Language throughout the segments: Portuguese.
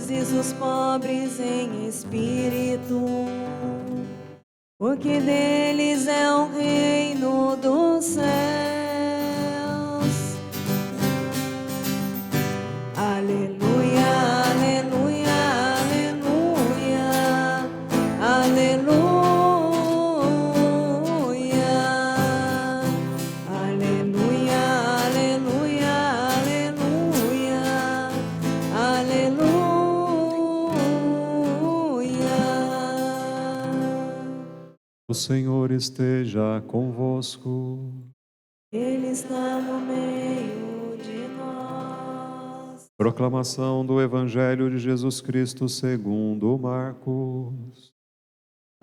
Felizes os pobres em espírito, porque deles é o reino dos céus. Aleluia, aleluia, aleluia, aleluia, aleluia, aleluia, aleluia, aleluia. O Senhor esteja convosco. Ele está no meio de nós. Proclamação do Evangelho de Jesus Cristo segundo Marcos.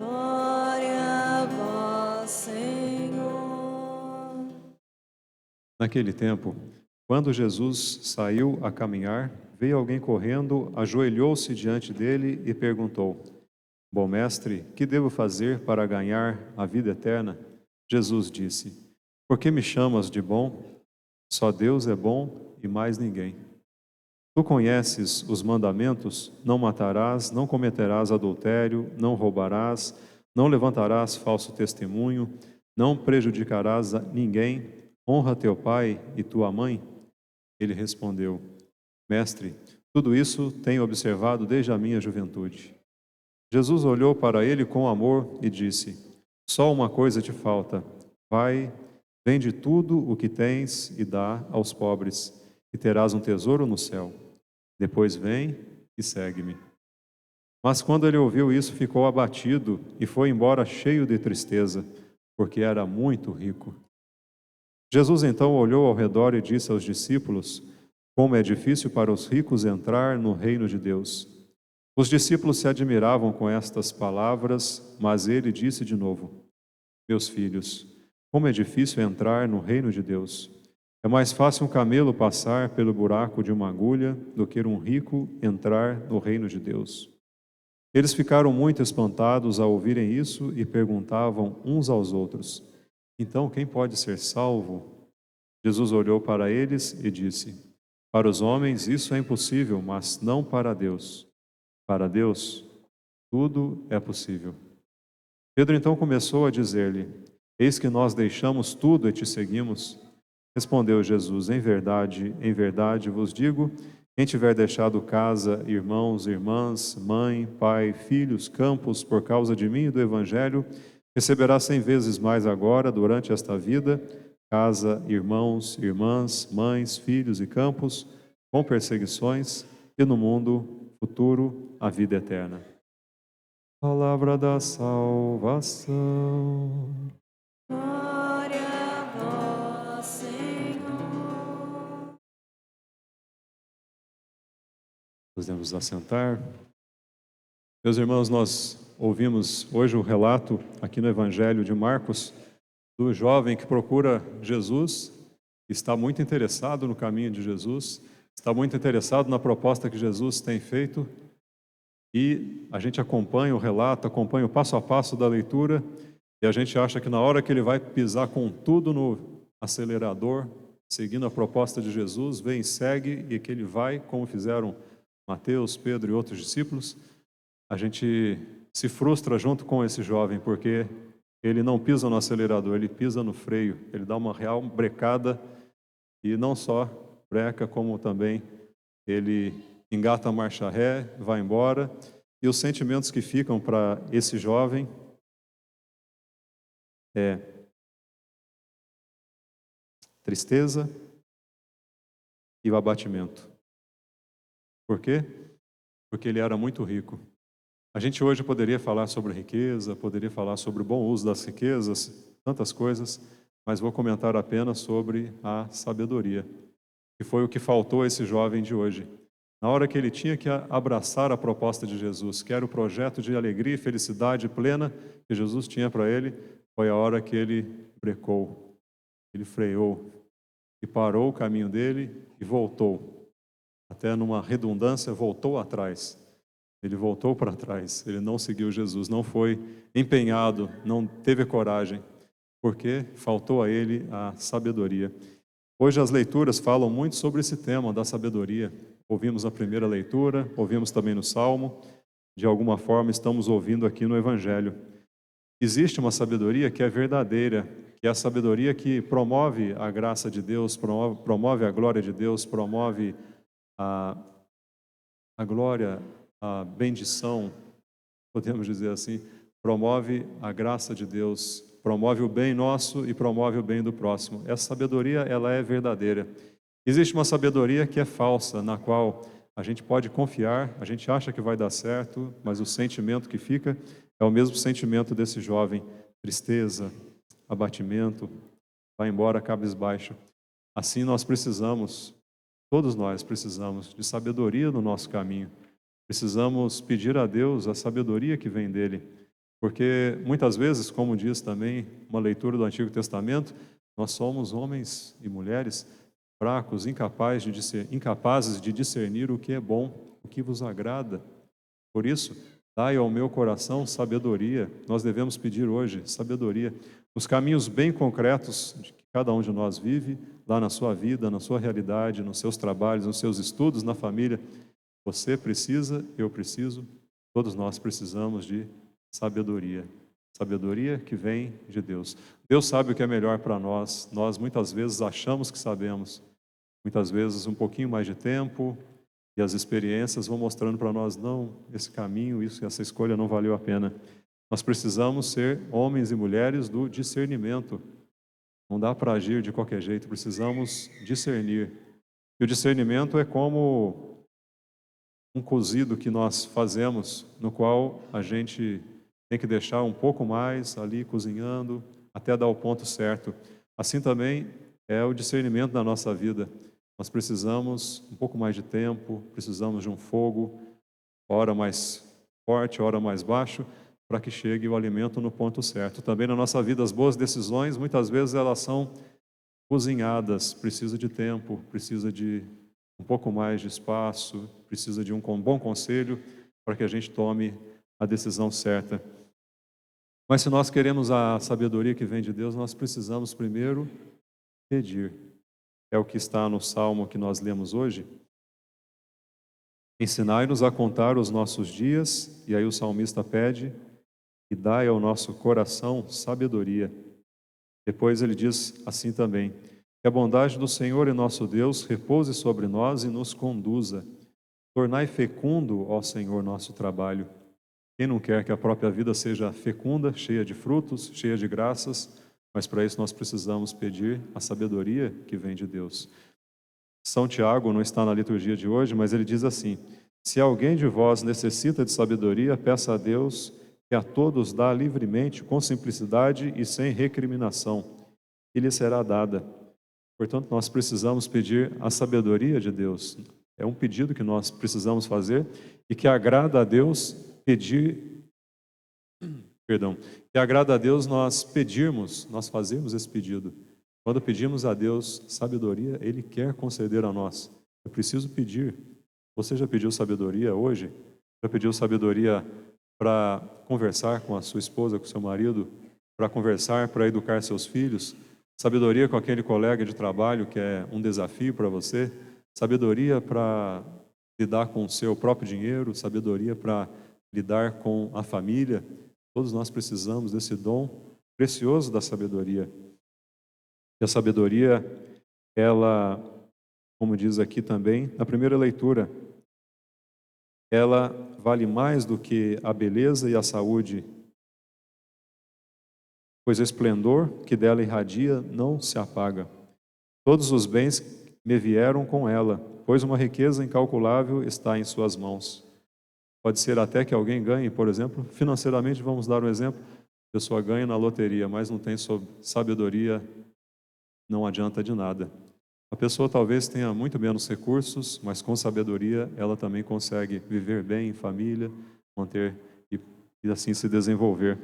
Glória a vós, Senhor. Naquele tempo, quando Jesus saiu a caminhar, veio alguém correndo, ajoelhou-se diante dele e perguntou: Bom mestre, que devo fazer para ganhar a vida eterna? Jesus disse: Por que me chamas de bom? Só Deus é bom e mais ninguém. Tu conheces os mandamentos: não matarás, não cometerás adultério, não roubarás, não levantarás falso testemunho, não prejudicarás a ninguém, honra teu pai e tua mãe. Ele respondeu: Mestre, tudo isso tenho observado desde a minha juventude. Jesus olhou para ele com amor e disse: Só uma coisa te falta. Vai, vende tudo o que tens e dá aos pobres, e terás um tesouro no céu. Depois vem e segue-me. Mas quando ele ouviu isso, ficou abatido e foi embora cheio de tristeza, porque era muito rico. Jesus então olhou ao redor e disse aos discípulos: Como é difícil para os ricos entrar no reino de Deus. Os discípulos se admiravam com estas palavras, mas ele disse de novo: Meus filhos, como é difícil entrar no reino de Deus. É mais fácil um camelo passar pelo buraco de uma agulha do que um rico entrar no reino de Deus. Eles ficaram muito espantados ao ouvirem isso e perguntavam uns aos outros: Então quem pode ser salvo? Jesus olhou para eles e disse: Para os homens isso é impossível, mas não para Deus. Para Deus, tudo é possível. Pedro então começou a dizer-lhe: Eis que nós deixamos tudo e te seguimos. Respondeu Jesus: em verdade vos digo, quem tiver deixado casa, irmãos, irmãs, mãe, pai, filhos, campos, por causa de mim e do Evangelho, receberá 100 vezes mais agora, durante esta vida, casa, irmãos, irmãs, mães, filhos e campos, com perseguições, e no mundo futuro a vida eterna. Palavra da salvação. Glória a vós, Senhor. Podemos assentar. Meus irmãos, nós ouvimos hoje o relato aqui no Evangelho de Marcos do jovem que procura Jesus, está muito interessado no caminho de Jesus, está muito interessado na proposta que Jesus tem feito, e a gente acompanha o relato, acompanha o passo a passo da leitura, e a gente acha que na hora que ele vai pisar com tudo no acelerador, seguindo a proposta de Jesus, vem e segue, e que ele vai, como fizeram Mateus, Pedro e outros discípulos, a gente se frustra junto com esse jovem, porque ele não pisa no acelerador, ele pisa no freio, ele dá uma real brecada, e não só breca, como também ele engata a marcha ré, vai embora, e os sentimentos que ficam para esse jovem é tristeza e o abatimento. Por quê? Porque ele era muito rico. A gente hoje poderia falar sobre riqueza, poderia falar sobre o bom uso das riquezas, tantas coisas, mas vou comentar apenas sobre a sabedoria, que foi o que faltou a esse jovem de hoje. Na hora que ele tinha que abraçar a proposta de Jesus, que era o projeto de alegria e felicidade plena que Jesus tinha para ele, foi a hora que ele brecou, ele freou e parou o caminho dele e voltou. Até numa redundância, voltou atrás. Ele voltou para trás, ele não seguiu Jesus, não foi empenhado, não teve coragem, porque faltou a ele a sabedoria. Hoje as leituras falam muito sobre esse tema da sabedoria. ouvimos na primeira leitura, ouvimos também no Salmo, de alguma forma estamos ouvindo aqui no Evangelho. Existe uma sabedoria que é verdadeira, que é a sabedoria que promove a graça de Deus, promove a glória de Deus, promove a, a glória, a bendição, podemos dizer assim, promove a graça de Deus, promove o bem nosso e promove o bem do próximo. Essa sabedoria, ela é verdadeira. Existe uma sabedoria que é falsa, na qual a gente pode confiar, a gente acha que vai dar certo, mas o sentimento que fica é o mesmo sentimento desse jovem: tristeza, abatimento, vai embora cabisbaixo. Assim nós precisamos, todos nós precisamos de sabedoria no nosso caminho. Precisamos pedir a Deus a sabedoria que vem dele, porque muitas vezes, como diz também uma leitura do Antigo Testamento, nós somos homens e mulheres fracos, incapazes de discernir o que é bom, o que vos agrada. Por isso, dai ao meu coração sabedoria. Nós devemos pedir hoje sabedoria nos caminhos bem concretos que cada um de nós vive, lá na sua vida, na sua realidade, nos seus trabalhos, nos seus estudos, na família. Você precisa, eu preciso, todos nós precisamos de sabedoria. Sabedoria que vem de Deus. Deus sabe o que é melhor para nós. Nós muitas vezes achamos que sabemos. Muitas vezes um pouquinho mais de tempo e as experiências vão mostrando para nós: não, esse caminho, essa escolha não valeu a pena. Nós precisamos ser homens e mulheres do discernimento. Não dá para agir de qualquer jeito, precisamos discernir. E o discernimento é como um cozido que nós fazemos, no qual a gente tem que deixar um pouco mais ali cozinhando, até dar o ponto certo. Assim também é o discernimento da nossa vida. Nós precisamos um pouco mais de tempo, precisamos de um fogo, hora mais forte, hora mais baixo, para que chegue o alimento no ponto certo. Também na nossa vida, as boas decisões, muitas vezes elas são cozinhadas, precisa de tempo, precisa de um pouco mais de espaço, precisa de um bom conselho para que a gente tome a decisão certa. Mas se nós queremos a sabedoria que vem de Deus, nós precisamos primeiro pedir. É o que está no Salmo que nós lemos hoje. Ensinai-nos a contar os nossos dias, e aí o salmista pede, e dai ao nosso coração sabedoria. Depois ele diz assim também: que a bondade do Senhor e nosso Deus repouse sobre nós e nos conduza. Tornai fecundo, ó Senhor, nosso trabalho. Quem não quer que a própria vida seja fecunda, cheia de frutos, cheia de graças? Mas para isso nós precisamos pedir a sabedoria que vem de Deus. São Tiago não está na liturgia de hoje, mas ele diz assim: se alguém de vós necessita de sabedoria, peça a Deus, que a todos dá livremente, com simplicidade e sem recriminação, e lhe será dada. Portanto, nós precisamos pedir a sabedoria de Deus. É um pedido que nós precisamos fazer e que agrada a Deus que agrada a Deus nós pedirmos, nós fazermos esse pedido. Quando pedimos a Deus sabedoria, Ele quer conceder a nós. É preciso pedir. Você já pediu sabedoria hoje? Já pediu sabedoria para conversar com a sua esposa, com o seu marido? Para conversar, para educar seus filhos? Sabedoria com aquele colega de trabalho que é um desafio para você? Sabedoria para lidar com o seu próprio dinheiro? Sabedoria para lidar com a família? Todos nós precisamos desse dom precioso da sabedoria. E a sabedoria, ela, como diz aqui também, na primeira leitura, ela vale mais do que a beleza e a saúde, pois o esplendor que dela irradia não se apaga. Todos os bens me vieram com ela, pois uma riqueza incalculável está em suas mãos. Pode ser até que alguém ganhe, por exemplo, financeiramente, vamos dar um exemplo, a pessoa ganha na loteria, mas não tem sabedoria, não adianta de nada. A pessoa talvez tenha muito menos recursos, mas com sabedoria ela também consegue viver bem em família, manter e assim se desenvolver.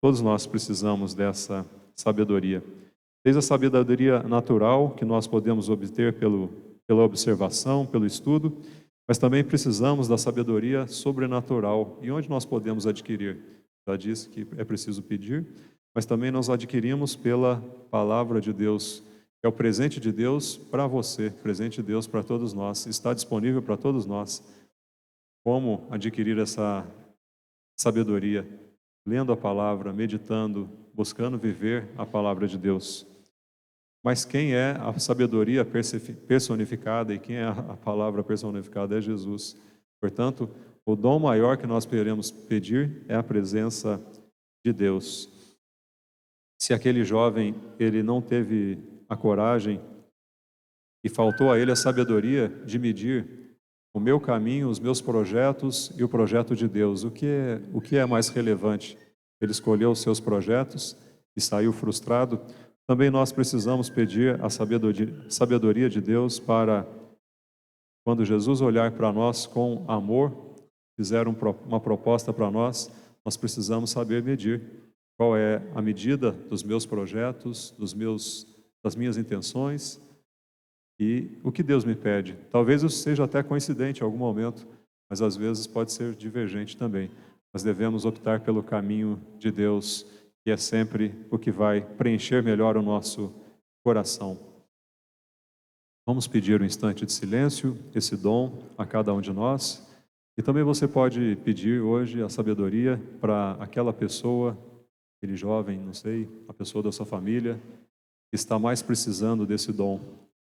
Todos nós precisamos dessa sabedoria. Desde a sabedoria natural, que nós podemos obter pela observação, pelo estudo, mas também precisamos da sabedoria sobrenatural. E onde nós podemos adquirir? Já disse que é preciso pedir, mas também nós adquirimos pela palavra de Deus. É o presente de Deus para você, presente de Deus para todos nós. Está disponível para todos nós. Como adquirir essa sabedoria? Lendo a palavra, meditando, buscando viver a palavra de Deus. Mas quem é a sabedoria personificada e quem é a palavra personificada é Jesus. Portanto, o dom maior que nós poderemos pedir é a presença de Deus. Se aquele jovem ele não teve a coragem e faltou a ele a sabedoria de medir o meu caminho, os meus projetos e o projeto de Deus, o que é mais relevante? Ele escolheu os seus projetos e saiu frustrado. Também nós precisamos pedir a sabedoria de Deus para, quando Jesus olhar para nós com amor, fizer uma proposta para nós, nós precisamos saber medir qual é a medida dos meus projetos, das minhas intenções e o que Deus me pede. Talvez isso seja até coincidente em algum momento, mas às vezes pode ser divergente também. Nós devemos optar pelo caminho de Deus, que é sempre o que vai preencher melhor o nosso coração. Vamos pedir um instante de silêncio, esse dom a cada um de nós. E também você pode pedir hoje a sabedoria para aquela pessoa, aquele jovem, não sei, a pessoa da sua família, que está mais precisando desse dom.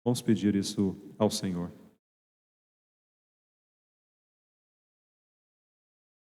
Vamos pedir isso ao Senhor.